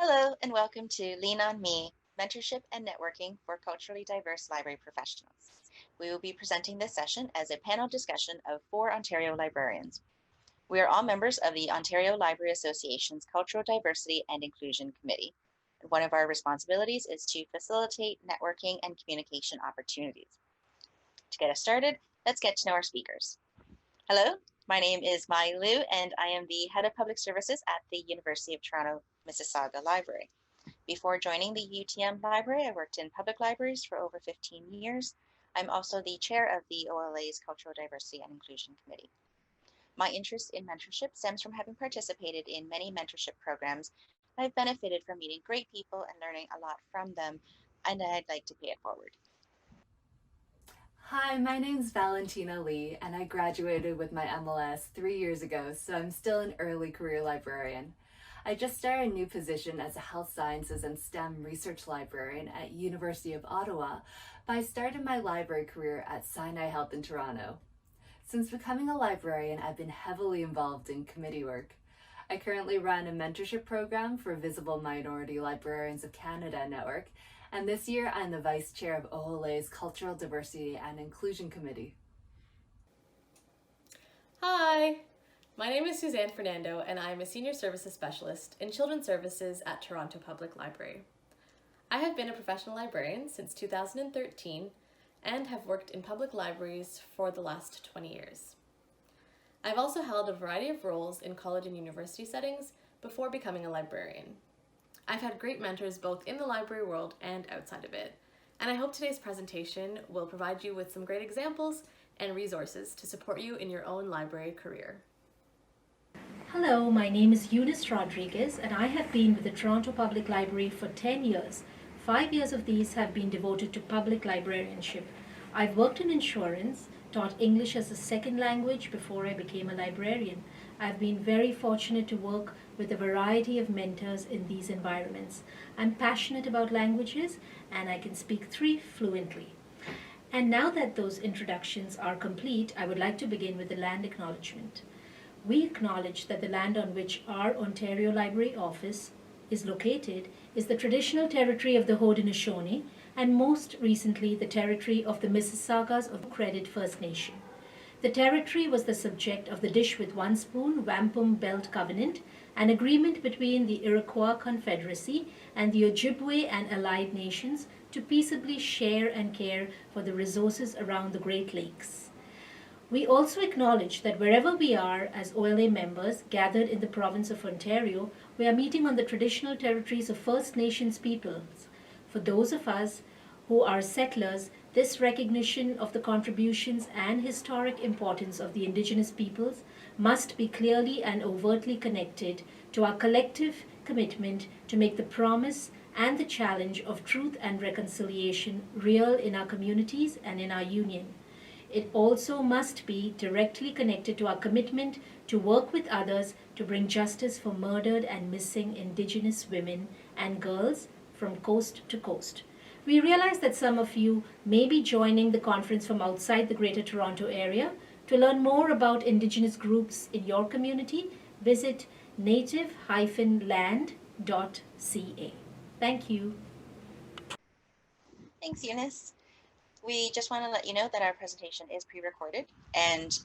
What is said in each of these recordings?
Hello, and welcome to Lean on Me, Mentorship and Networking for Culturally Diverse Library Professionals. We will be presenting this session as a panel discussion of 4 Ontario librarians. We are all members of the Ontario Library Association's Cultural Diversity and Inclusion Committee. And one of our responsibilities is to facilitate networking and communication opportunities. To get us started, let's get to know our speakers. Hello, my name is Mai Liu, and I am the Head of Public Services at the University of Toronto Mississauga Library. Before joining the UTM Library, I worked in public libraries for over 15 years. I'm also the chair of the OLA's Cultural Diversity and Inclusion Committee. My interest in mentorship stems from having participated in many mentorship programs. I've benefited from meeting great people and learning a lot from them, and I'd like to pay it forward. Hi, my name's Valentina Lee, and I graduated with my MLS 3 years ago, so I'm still an early career librarian. I just started a new position as a health sciences and STEM research librarian at University of Ottawa, but I started my library career at Sinai Health in Toronto. Since becoming a librarian, I've been heavily involved in committee work. I currently run a mentorship program for Visible Minority Librarians of Canada Network, and this year I'm the Vice Chair of OLA's Cultural Diversity and Inclusion Committee. Hi, my name is Suzanne Fernando, and I am a Senior Services Specialist in Children's Services at Toronto Public Library. I have been a professional librarian since 2013 and have worked in public libraries for the last 20 years. I've also held a variety of roles in college and university settings before becoming a librarian. I've had great mentors both in the library world and outside of it, and I hope today's presentation will provide you with some great examples and resources to support you in your own library career. Hello, my name is Eunice Rodrigues, and I have been with the Toronto Public Library for 10 years. 5 years of these have been devoted to public librarianship. I've worked in insurance, taught English as a second language before I became a librarian. I've been very fortunate to work with a variety of mentors in these environments. I'm passionate about languages, and I can speak 3 fluently. And now that those introductions are complete, I would like to begin with the land acknowledgement. We acknowledge that the land on which our Ontario Library office is located is the traditional territory of the Haudenosaunee, and most recently the territory of the Mississaugas of the Credit First Nation. The territory was the subject of the Dish with One Spoon Wampum Belt Covenant, an agreement between the Iroquois Confederacy and the Ojibwe and allied nations to peaceably share and care for the resources around the Great Lakes. We also acknowledge that wherever we are as OLA members gathered in the province of Ontario, we are meeting on the traditional territories of First Nations peoples. For those of us who are settlers, this recognition of the contributions and historic importance of the Indigenous peoples must be clearly and overtly connected to our collective commitment to make the promise and the challenge of truth and reconciliation real in our communities and in our union. It also must be directly connected to our commitment to work with others to bring justice for murdered and missing Indigenous women and girls from coast to coast. We realize that some of you may be joining the conference from outside the Greater Toronto Area. To learn more about Indigenous groups in your community, visit native-land.ca. Thank you. Thanks, Eunice. We just want to let you know that our presentation is pre-recorded, and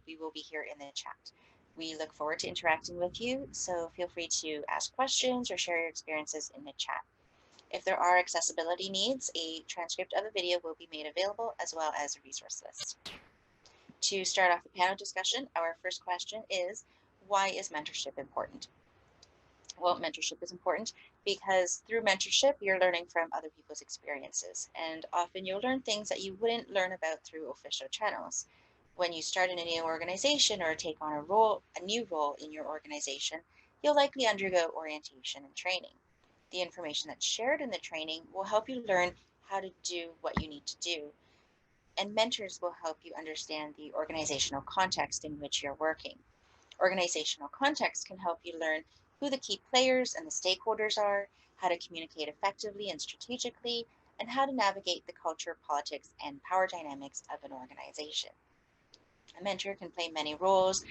we will be here in the chat. We look forward to interacting with you, so feel free to ask questions or share your experiences in the chat. If there are accessibility needs, a transcript of the video will be made available as well as a resource list. To start off the panel discussion, our first question is, why is mentorship important? Well, mentorship is important because through mentorship, you're learning from other people's experiences, and often you'll learn things that you wouldn't learn about through official channels. When you start in a new organization or take on a new role in your organization, you'll likely undergo orientation and training. The information that's shared in the training will help you learn how to do what you need to do, and mentors will help you understand the organizational context in which you're working. Organizational context can help you learn who the key players and the stakeholders are, how to communicate effectively and strategically, and how to navigate the culture, politics, and power dynamics of an organization. A mentor can play many roles.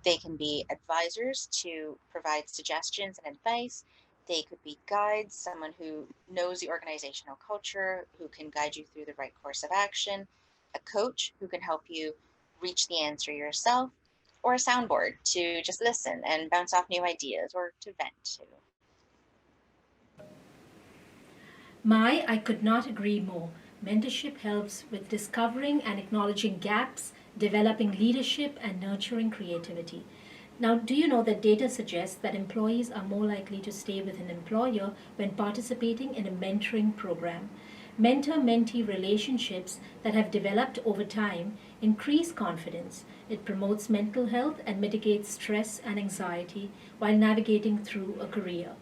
They can be advisors to provide suggestions and advice. They could be guides, someone who knows the organizational culture, who can guide you through the right course of action, a coach who can help you reach the answer yourself, or a soundboard to just listen and bounce off new ideas or to vent to. I could not agree more. Mentorship helps with discovering and acknowledging gaps, developing leadership, and nurturing creativity. Now, do you know that data suggests that employees are more likely to stay with an employer when participating in a mentoring program? Mentor mentee relationships that have developed over time increase confidence. It promotes mental health and mitigates stress and anxiety while navigating through a career.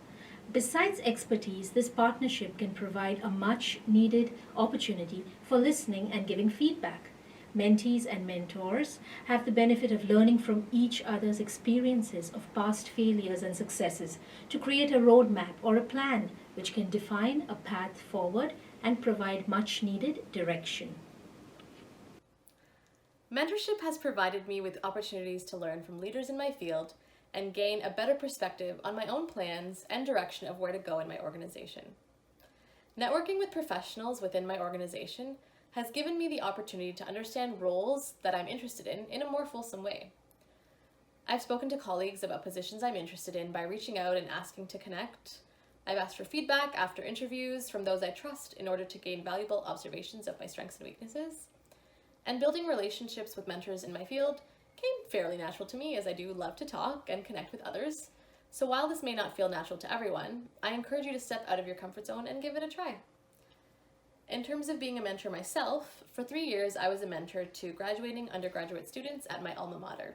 Besides expertise, this partnership can provide a much needed opportunity for listening and giving feedback. Mentees and mentors have the benefit of learning from each other's experiences of past failures and successes to create a roadmap or a plan which can define a path forward and provide much needed direction. Mentorship has provided me with opportunities to learn from leaders in my field and gain a better perspective on my own plans and direction of where to go in my organization. Networking with professionals within my organization has given me the opportunity to understand roles that I'm interested in a more fulsome way. I've spoken to colleagues about positions I'm interested in by reaching out and asking to connect. I've asked for feedback after interviews from those I trust in order to gain valuable observations of my strengths and weaknesses. And building relationships with mentors in my field came fairly natural to me, as I do love to talk and connect with others. So while this may not feel natural to everyone, I encourage you to step out of your comfort zone and give it a try. In terms of being a mentor myself, for 3 years I was a mentor to graduating undergraduate students at my alma mater.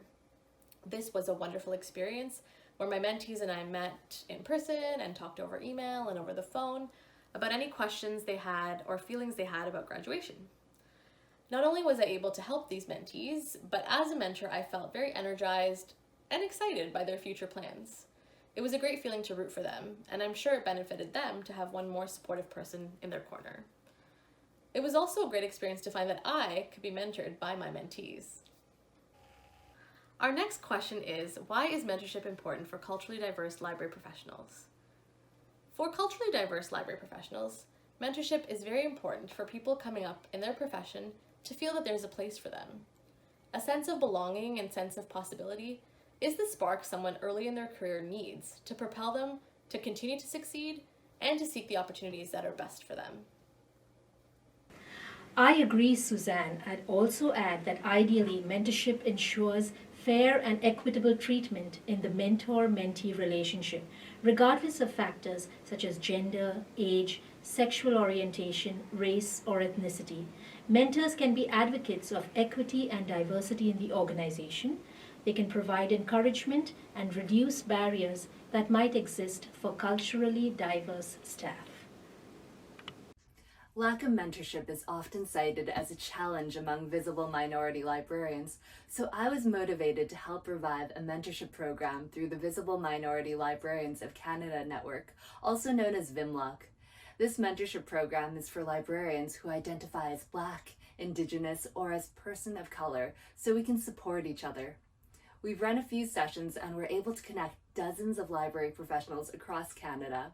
This was a wonderful experience where my mentees and I met in person and talked over email and over the phone about any questions they had or feelings they had about graduation. Not only was I able to help these mentees, but as a mentor I felt very energized and excited by their future plans. It was a great feeling to root for them, and I'm sure it benefited them to have one more supportive person in their corner. It was also a great experience to find that I could be mentored by my mentees. Our next question is, why is mentorship important for culturally diverse library professionals? For culturally diverse library professionals, mentorship is very important for people coming up in their profession to feel that there's a place for them. A sense of belonging and sense of possibility is the spark someone early in their career needs to propel them to continue to succeed and to seek the opportunities that are best for them. I agree, Suzanne. I'd also add that ideally, mentorship ensures fair and equitable treatment in the mentor-mentee relationship, regardless of factors such as gender, age, sexual orientation, race, or ethnicity. Mentors can be advocates of equity and diversity in the organization. They can provide encouragement and reduce barriers that might exist for culturally diverse staff. Lack of mentorship is often cited as a challenge among visible minority librarians, so I was motivated to help revive a mentorship program through the Visible Minority Librarians of Canada network, also known as VIMLOC. This mentorship program is for librarians who identify as Black, Indigenous, or as person of color, so we can support each other. We've run a few sessions and we're able to connect dozens of library professionals across Canada.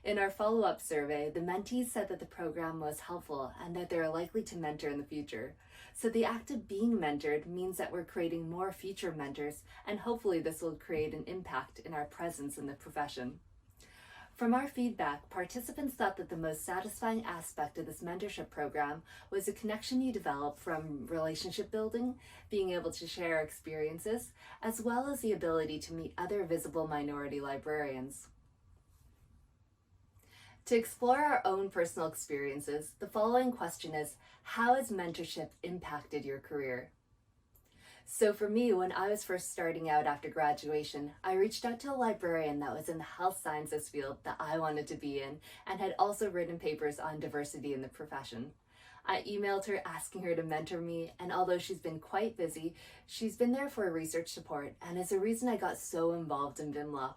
In our follow-up survey, the mentees said that the program was helpful and that they're likely to mentor in the future. So the act of being mentored means that we're creating more future mentors, and hopefully this will create an impact in our presence in the profession. From our feedback, participants thought that the most satisfying aspect of this mentorship program was the connection you develop from relationship building, being able to share experiences, as well as the ability to meet other visible minority librarians. To explore our own personal experiences, the following question is, how has mentorship impacted your career? So for me, when I was first starting out after graduation, I reached out to a librarian that was in the health sciences field that I wanted to be in and had also written papers on diversity in the profession. I emailed her asking her to mentor me, and although she's been quite busy, she's been there for research support and is the reason I got so involved in VIMLOC.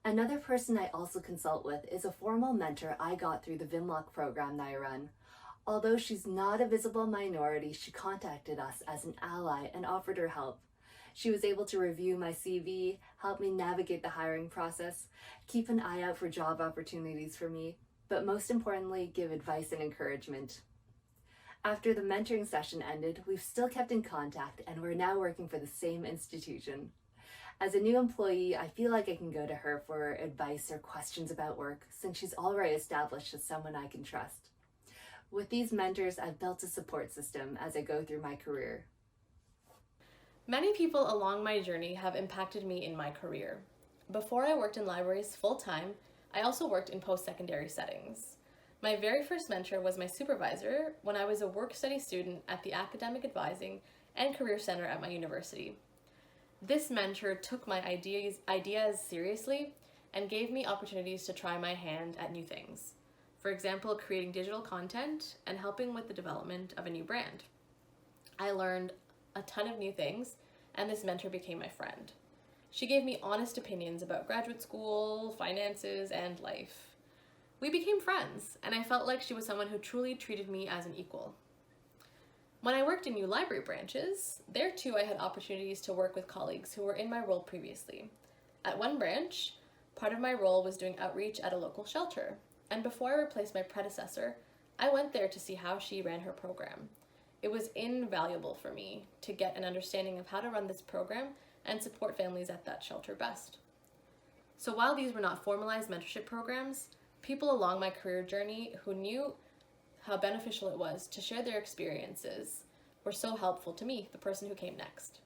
Another person I also consult with is a formal mentor I got through the VIMLOC program that I run. Although she's not a visible minority, she contacted us as an ally and offered her help. She was able to review my CV, help me navigate the hiring process, keep an eye out for job opportunities for me, but most importantly, give advice and encouragement. After the mentoring session ended, we've still kept in contact and we're now working for the same institution. As a new employee, I feel like I can go to her for advice or questions about work since she's already established as someone I can trust. With these mentors, I've built a support system as I go through my career. Many people along my journey have impacted me in my career. Before I worked in libraries full-time, I also worked in post-secondary settings. My very first mentor was my supervisor when I was a work-study student at the Academic Advising and Career Center at my university. This mentor took my ideas seriously and gave me opportunities to try my hand at new things. For example, creating digital content and helping with the development of a new brand. I learned a ton of new things, and this mentor became my friend. She gave me honest opinions about graduate school, finances, and life. We became friends, and I felt like she was someone who truly treated me as an equal. When I worked in new library branches, there too I had opportunities to work with colleagues who were in my role previously. At one branch, part of my role was doing outreach at a local shelter, and before I replaced my predecessor, I went there to see how she ran her program. It was invaluable for me to get an understanding of how to run this program and support families at that shelter best. So while these were not formalized mentorship programs, people along my career journey who knew how beneficial it was to share their experiences were so helpful to me, the person who came next.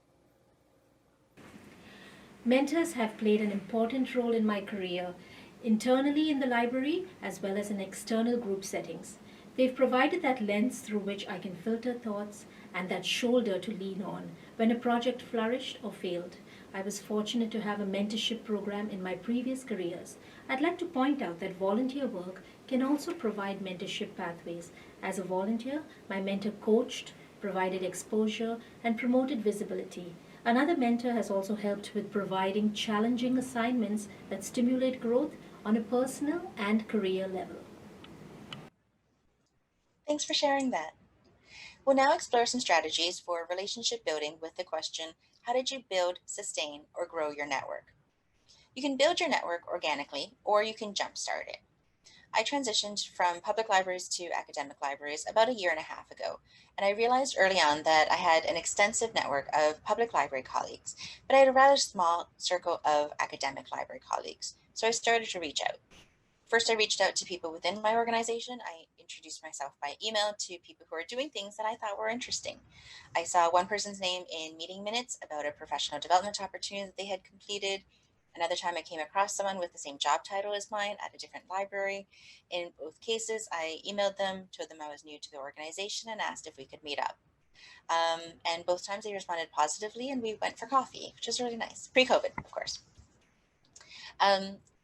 Mentors have played an important role in my career, internally in the library as well as in external group settings. They've provided that lens through which I can filter thoughts and that shoulder to lean on when a project flourished or failed. I was fortunate to have a mentorship program in my previous careers. I'd like to point out that volunteer work can also provide mentorship pathways. As a volunteer, my mentor coached, provided exposure, and promoted visibility. Another mentor has also helped with providing challenging assignments that stimulate growth on a personal and career level. Thanks for sharing that. We'll now explore some strategies for relationship building with the question, how did you build, sustain, or grow your network? You can build your network organically, or you can jumpstart it. I transitioned from public libraries to academic libraries about a year and a half ago, and I realized early on that I had an extensive network of public library colleagues, but I had a rather small circle of academic library colleagues, so I started to reach out. First, I reached out to people within my organization. I introduced myself by email to people who are doing things that I thought were interesting. I saw one person's name in meeting minutes about a professional development opportunity that they had completed. Another time I came across someone with the same job title as mine at a different library. In both cases, I emailed them, told them I was new to the organization, and asked if we could meet up. And both times they responded positively, and we went for coffee, which was really nice. Pre-COVID, of course.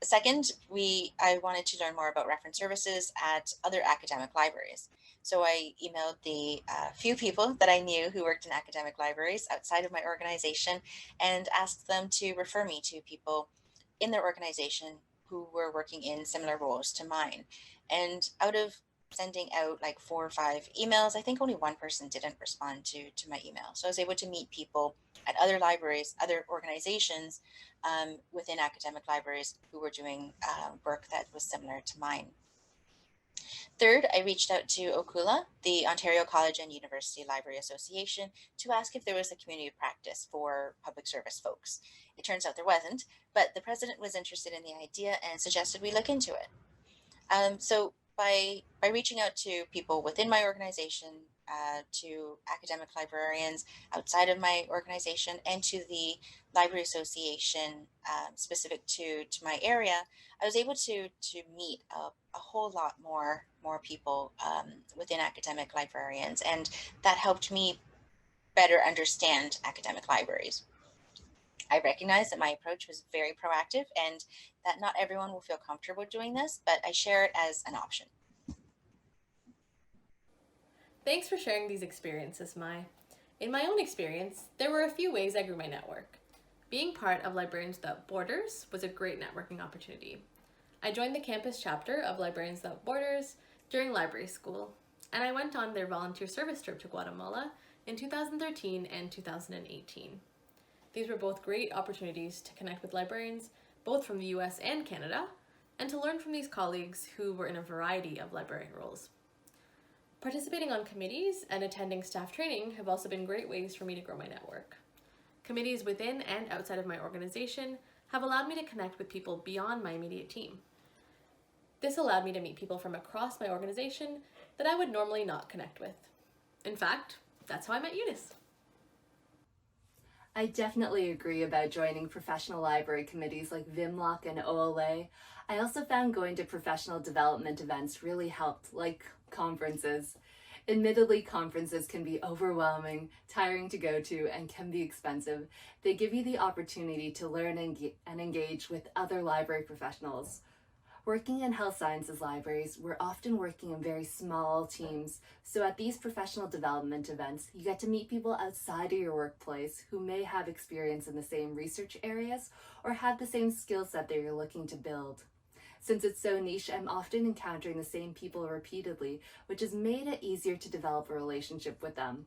Second, I wanted to learn more about reference services at other academic libraries. So I emailed the few people that I knew who worked in academic libraries outside of my organization and asked them to refer me to people in their organization who were working in similar roles to mine. And out of sending out like 4 or 5 emails, I think only one person didn't respond to my email. So I was able to meet people at other libraries, other organizations within academic libraries who were doing work that was similar to mine. Third, I reached out to OCULA, the Ontario College and University Library Association, to ask if there was a community of practice for public service folks. It turns out there wasn't, but the president was interested in the idea and suggested we look into it. So by reaching out to people within my organization, to academic librarians outside of my organization, and to the library association specific to my area, I was able to meet a whole lot more people within academic librarians, and that helped me better understand academic libraries. I recognize that my approach was very proactive and that not everyone will feel comfortable doing this, but I share it as an option. Thanks for sharing these experiences, Mai. In my own experience, there were a few ways I grew my network. Being part of Librarians Without Borders was a great networking opportunity. I joined the campus chapter of Librarians Without Borders during library school, and I went on their volunteer service trip to Guatemala in 2013 and 2018. These were both great opportunities to connect with librarians, both from the US and Canada, and to learn from these colleagues who were in a variety of librarian roles. Participating on committees and attending staff training have also been great ways for me to grow my network. Committees within and outside of my organization have allowed me to connect with people beyond my immediate team. This allowed me to meet people from across my organization that I would normally not connect with. In fact, that's how I met Eunice. I definitely agree about joining professional library committees like VIMLOC and OLA. I also found going to professional development events really helped, like conferences. Admittedly, conferences can be overwhelming, tiring to go to, and can be expensive. They give you the opportunity to learn and engage with other library professionals. Working in health sciences libraries, we're often working in very small teams, so at these professional development events, you get to meet people outside of your workplace who may have experience in the same research areas or have the same skill set that you're looking to build. Since it's so niche, I'm often encountering the same people repeatedly, which has made it easier to develop a relationship with them.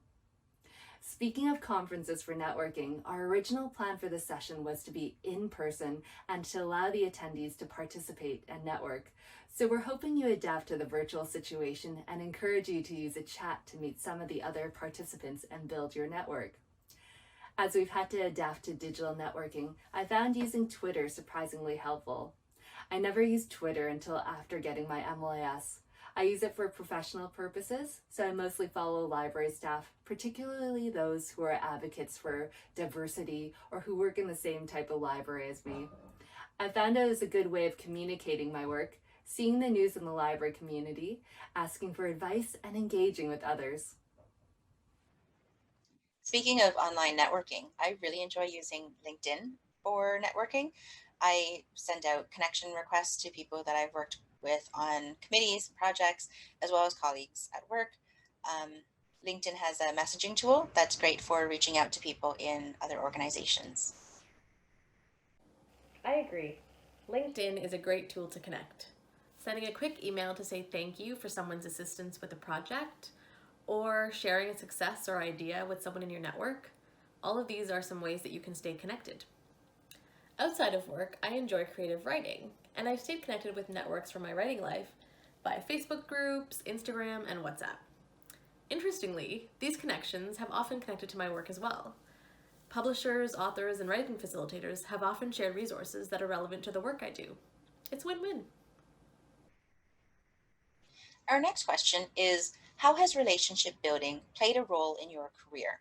Speaking of conferences for networking, our original plan for this session was to be in person and to allow the attendees to participate and network. So we're hoping you adapt to the virtual situation and encourage you to use a chat to meet some of the other participants and build your network. As we've had to adapt to digital networking, I found using Twitter surprisingly helpful. I never used Twitter until after getting my MLIS. I use it for professional purposes, so I mostly follow library staff, particularly those who are advocates for diversity or who work in the same type of library as me. I found it as a good way of communicating my work, seeing the news in the library community, asking for advice, and engaging with others. Speaking of online networking, I really enjoy using LinkedIn for networking. I send out connection requests to people that I've worked with on committees, projects, as well as colleagues at work. LinkedIn has a messaging tool that's great for reaching out to people in other organizations. I agree. LinkedIn is a great tool to connect. Sending a quick email to say thank you for someone's assistance with a project, or sharing a success or idea with someone in your network, all of these are some ways that you can stay connected. Outside of work, I enjoy creative writing, and I've stayed connected with networks from my writing life via Facebook groups, Instagram, and WhatsApp. Interestingly, these connections have often connected to my work as well. Publishers, authors, and writing facilitators have often shared resources that are relevant to the work I do. It's win-win. Our next question is, how has relationship building played a role in your career?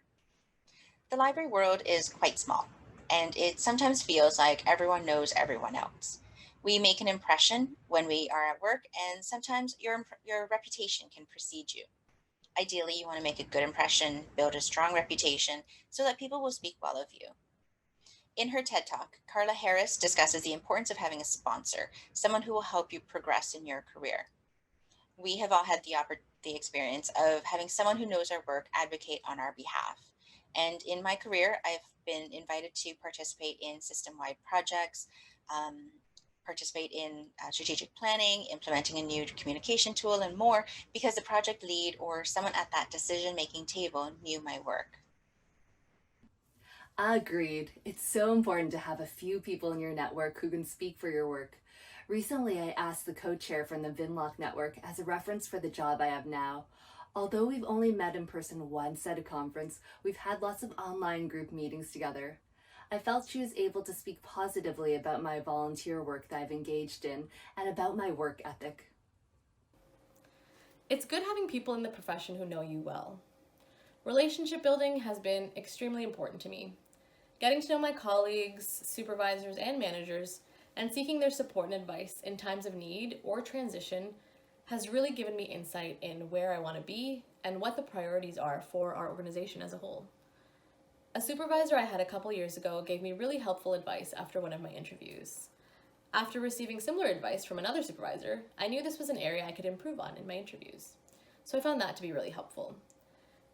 The library world is quite small, and it sometimes feels like everyone knows everyone else. We make an impression when we are at work, and sometimes your reputation can precede you. Ideally, you want to make a good impression, build a strong reputation, so that people will speak well of you. In her TED Talk, Carla Harris discusses the importance of having a sponsor, someone who will help you progress in your career. We have all had the experience of having someone who knows our work advocate on our behalf. And in my career, I've been invited to participate in system-wide projects, participate in strategic planning, implementing a new communication tool, and more, because the project lead or someone at that decision-making table knew my work. Agreed. It's so important to have a few people in your network who can speak for your work. Recently, I asked the co-chair from the VIMLOC network as a reference for the job I have now. Although we've only met in person once at a conference, we've had lots of online group meetings together. I felt she was able to speak positively about my volunteer work that I've engaged in and about my work ethic. It's good having people in the profession who know you well. Relationship building has been extremely important to me. Getting to know my colleagues, supervisors, and managers, and seeking their support and advice in times of need or transition has really given me insight in where I want to be and what the priorities are for our organization as a whole. A supervisor I had a couple years ago gave me really helpful advice after one of my interviews. After receiving similar advice from another supervisor, I knew this was an area I could improve on in my interviews. So I found that to be really helpful.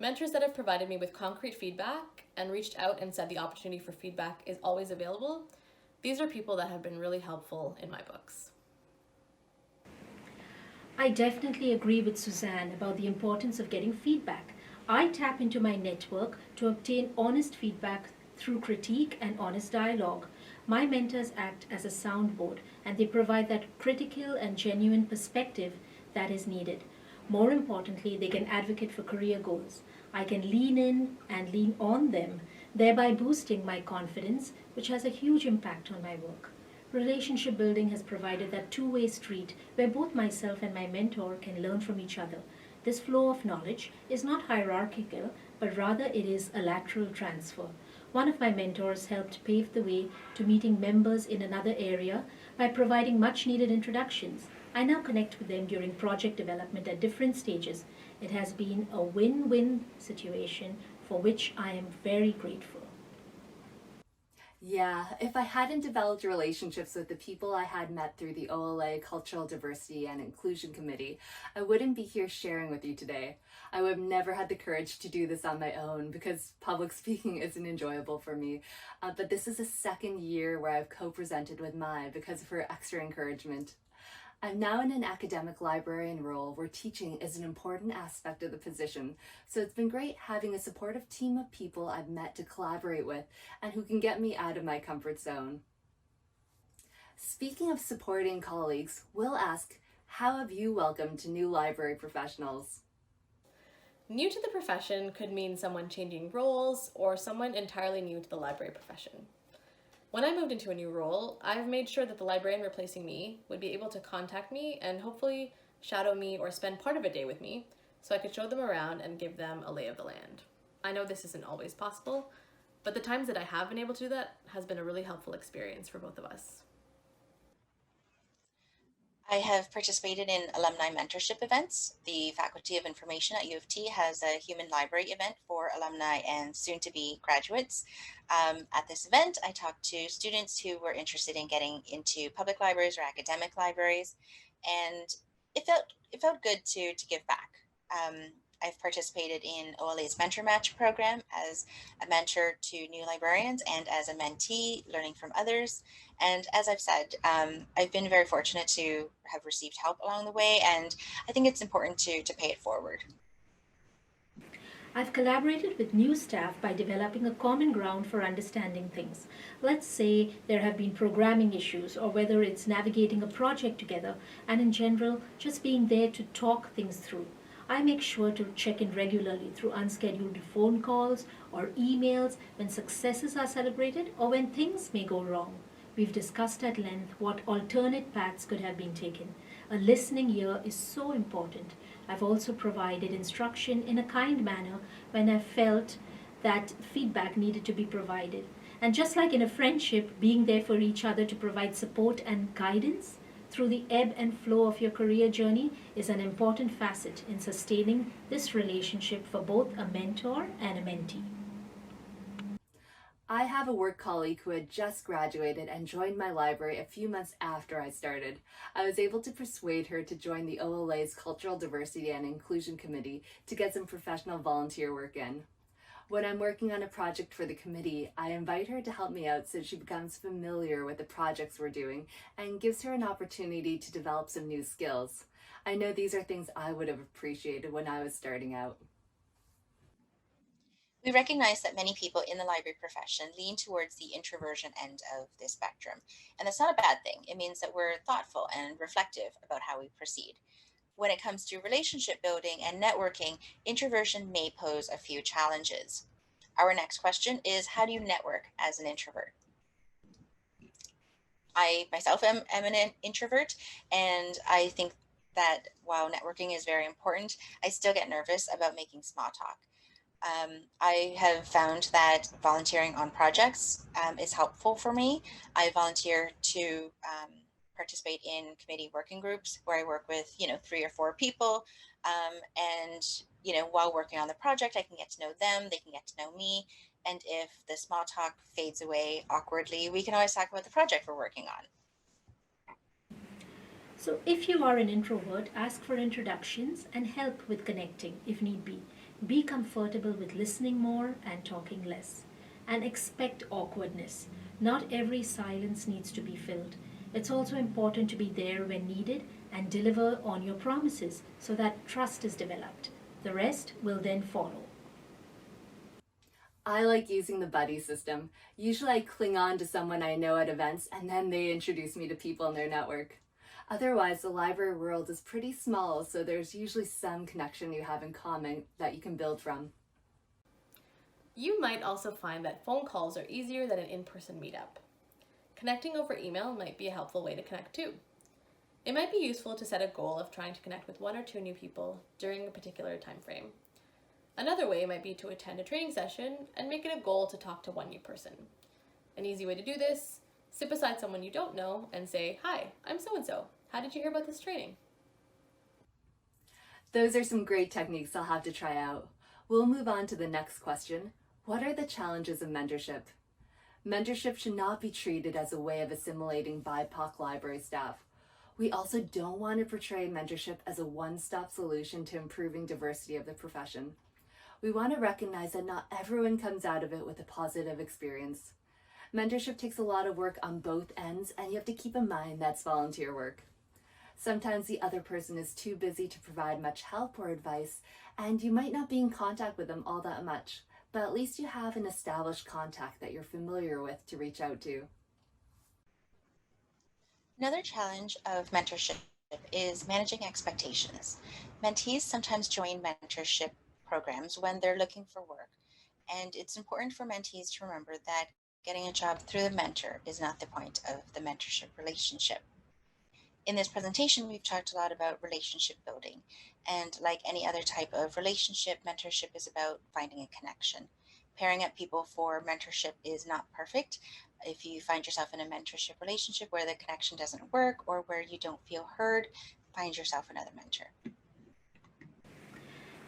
Mentors that have provided me with concrete feedback and reached out and said the opportunity for feedback is always available, these are people that have been really helpful in my books. I definitely agree with Suzanne about the importance of getting feedback. I tap into my network to obtain honest feedback through critique and honest dialogue. My mentors act as a soundboard, and they provide that critical and genuine perspective that is needed. More importantly, they can advocate for career goals. I can lean in and lean on them, thereby boosting my confidence, which has a huge impact on my work. Relationship building has provided that two-way street where both myself and my mentor can learn from each other. This flow of knowledge is not hierarchical, but rather it is a lateral transfer. One of my mentors helped pave the way to meeting members in another area by providing much needed introductions. I now connect with them during project development at different stages. It has been a win-win situation for which I am very grateful. Yeah, if I hadn't developed relationships with the people I had met through the OLA Cultural Diversity and Inclusion Committee, I wouldn't be here sharing with you today. I would have never had the courage to do this on my own because public speaking isn't enjoyable for me. But this is the second year where I've co-presented with Mai because of her extra encouragement. I'm now in an academic librarian role where teaching is an important aspect of the position, so it's been great having a supportive team of people I've met to collaborate with and who can get me out of my comfort zone. Speaking of supporting colleagues, we'll ask, how have you welcomed new library professionals? New to the profession could mean someone changing roles or someone entirely new to the library profession. When I moved into a new role, I've made sure that the librarian replacing me would be able to contact me and hopefully shadow me or spend part of a day with me so I could show them around and give them a lay of the land. I know this isn't always possible, but the times that I have been able to do that has been a really helpful experience for both of us. I have participated in alumni mentorship events. The Faculty of Information at U of T has a human library event for alumni and soon-to-be graduates. At this event, I talked to students who were interested in getting into public libraries or academic libraries, and it felt good to give back. I've participated in OLA's Mentor Match program as a mentor to new librarians and as a mentee, learning from others. And as I've said, I've been very fortunate to have received help along the way, and I think it's important to pay it forward. I've collaborated with new staff by developing a common ground for understanding things. Let's say there have been programming issues, or whether it's navigating a project together, and in general, just being there to talk things through. I make sure to check in regularly through unscheduled phone calls or emails when successes are celebrated or when things may go wrong. We've discussed at length what alternate paths could have been taken. A listening ear is so important. I've also provided instruction in a kind manner when I felt that feedback needed to be provided. And just like in a friendship, being there for each other to provide support and guidance through the ebb and flow of your career journey is an important facet in sustaining this relationship for both a mentor and a mentee. I have a work colleague who had just graduated and joined my library a few months after I started. I was able to persuade her to join the OLA's Cultural Diversity and Inclusion Committee to get some professional volunteer work in. When I'm working on a project for the committee, I invite her to help me out so she becomes familiar with the projects we're doing and gives her an opportunity to develop some new skills. I know these are things I would have appreciated when I was starting out. We recognize that many people in the library profession lean towards the introversion end of this spectrum, and that's not a bad thing. It means that we're thoughtful and reflective about how we proceed. When it comes to relationship building and networking, introversion may pose a few challenges. Our next question is, how do you network as an introvert? I myself am an introvert, and I think that while networking is very important, I still get nervous about making small talk. I have found that volunteering on projects is helpful for me. I volunteer to participate in committee working groups where I work with, 3 or 4 people. And, while working on the project, I can get to know them, they can get to know me. And if the small talk fades away awkwardly, we can always talk about the project we're working on. So if you are an introvert, ask for introductions and help with connecting if need be. Be comfortable with listening more and talking less. And expect awkwardness. Not every silence needs to be filled. It's also important to be there when needed and deliver on your promises so that trust is developed. The rest will then follow. I like using the buddy system. Usually I cling on to someone I know at events and then they introduce me to people in their network. Otherwise, the library world is pretty small, so there's usually some connection you have in common that you can build from. You might also find that phone calls are easier than an in-person meetup. Connecting over email might be a helpful way to connect too. It might be useful to set a goal of trying to connect with 1 or 2 new people during a particular time frame. Another way might be to attend a training session and make it a goal to talk to 1 new person. An easy way to do this: sit beside someone you don't know and say, "Hi, I'm so-and-so. How did you hear about this training?" Those are some great techniques I'll have to try out. We'll move on to the next question. What are the challenges of mentorship? Mentorship should not be treated as a way of assimilating BIPOC library staff. We also don't want to portray mentorship as a one-stop solution to improving diversity of the profession. We want to recognize that not everyone comes out of it with a positive experience. Mentorship takes a lot of work on both ends, and you have to keep in mind that's volunteer work. Sometimes the other person is too busy to provide much help or advice, and you might not be in contact with them all that much, but at least you have an established contact that you're familiar with to reach out to. Another challenge of mentorship is managing expectations. Mentees sometimes join mentorship programs when they're looking for work, and it's important for mentees to remember that getting a job through the mentor is not the point of the mentorship relationship. In this presentation, we've talked a lot about relationship building, and like any other type of relationship, mentorship is about finding a connection. Pairing up people for mentorship is not perfect. If you find yourself in a mentorship relationship where the connection doesn't work or where you don't feel heard, find yourself another mentor.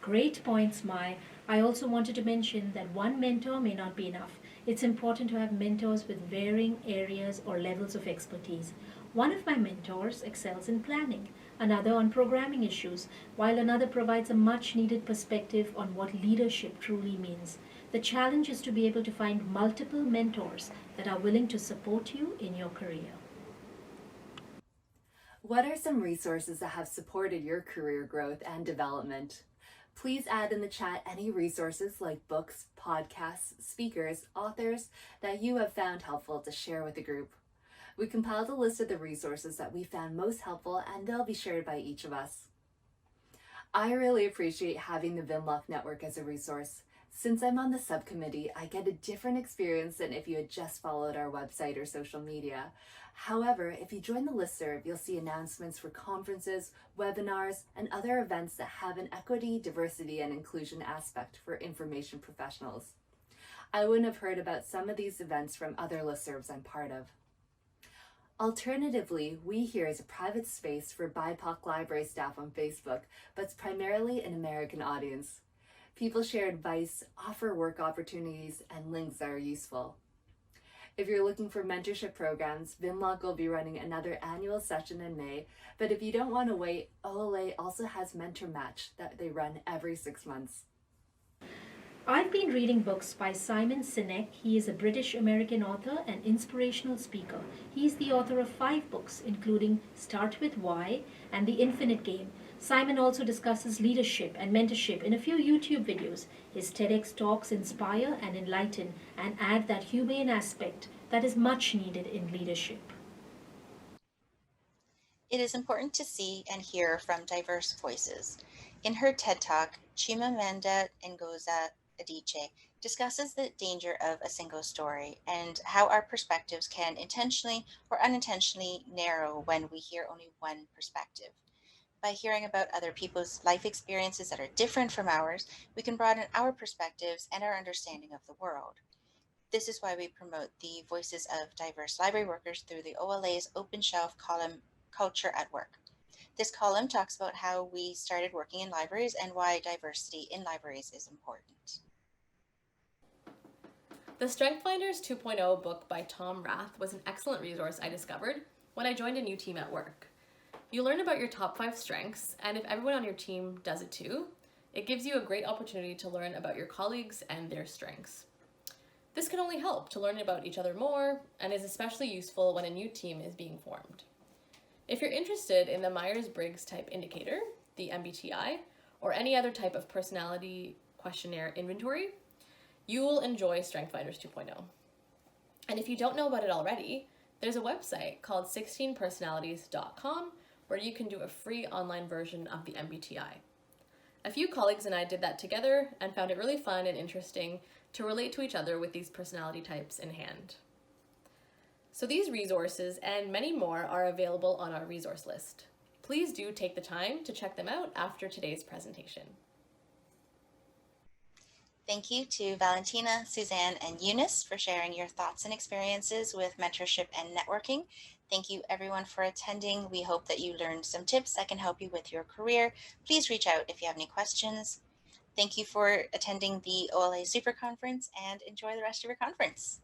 Great points, Mai. I also wanted to mention that one mentor may not be enough. It's important to have mentors with varying areas or levels of expertise. One of my mentors excels in planning, another on programming issues, while another provides a much needed perspective on what leadership truly means. The challenge is to be able to find multiple mentors that are willing to support you in your career. What are some resources that have supported your career growth and development? Please add in the chat any resources like books, podcasts, speakers, authors that you have found helpful to share with the group. We compiled a list of the resources that we found most helpful, and they'll be shared by each of us. I really appreciate having the Vinlock Network as a resource. Since I'm on the subcommittee, I get a different experience than if you had just followed our website or social media. However, if you join the listserv, you'll see announcements for conferences, webinars, and other events that have an equity, diversity, and inclusion aspect for information professionals. I wouldn't have heard about some of these events from other listservs I'm part of. Alternatively, We Here is a private space for BIPOC library staff on Facebook, but it's primarily an American audience. People share advice, offer work opportunities, and links that are useful. If you're looking for mentorship programs, Vinlock will be running another annual session in May, but if you don't want to wait, OLA also has Mentor Match that they run every 6 months. I've been reading books by Simon Sinek. He is a British-American author and inspirational speaker. He's the author of 5 books, including Start With Why and The Infinite Game. Simon also discusses leadership and mentorship in a few YouTube videos. His TEDx talks inspire and enlighten and add that humane aspect that is much needed in leadership. It is important to see and hear from diverse voices. In her TED Talk, Chimamanda Ngozi Adichie discusses the danger of a single story and how our perspectives can intentionally or unintentionally narrow when we hear only one perspective. By hearing about other people's life experiences that are different from ours, we can broaden our perspectives and our understanding of the world. This is why we promote the Voices of Diverse Library Workers through the OLA's Open Shelf column, Culture at Work. This column talks about how we started working in libraries and why diversity in libraries is important. The Strength Finders 2.0 book by Tom Rath was an excellent resource I discovered when I joined a new team at work. You learn about your top 5 strengths, and if everyone on your team does it too, it gives you a great opportunity to learn about your colleagues and their strengths. This can only help to learn about each other more and is especially useful when a new team is being formed. If you're interested in the Myers-Briggs type indicator, the MBTI, or any other type of personality questionnaire inventory, You will enjoy Strength Finders 2.0. And if you don't know about it already, there's a website called 16personalities.com where you can do a free online version of the MBTI. A few colleagues and I did that together and found it really fun and interesting to relate to each other with these personality types in hand. So these resources and many more are available on our resource list. Please do take the time to check them out after today's presentation. Thank you to Valentina, Suzanne, and Eunice for sharing your thoughts and experiences with mentorship and networking. Thank you everyone for attending. We hope that you learned some tips that can help you with your career. Please reach out if you have any questions. Thank you for attending the OLA Super Conference and enjoy the rest of your conference.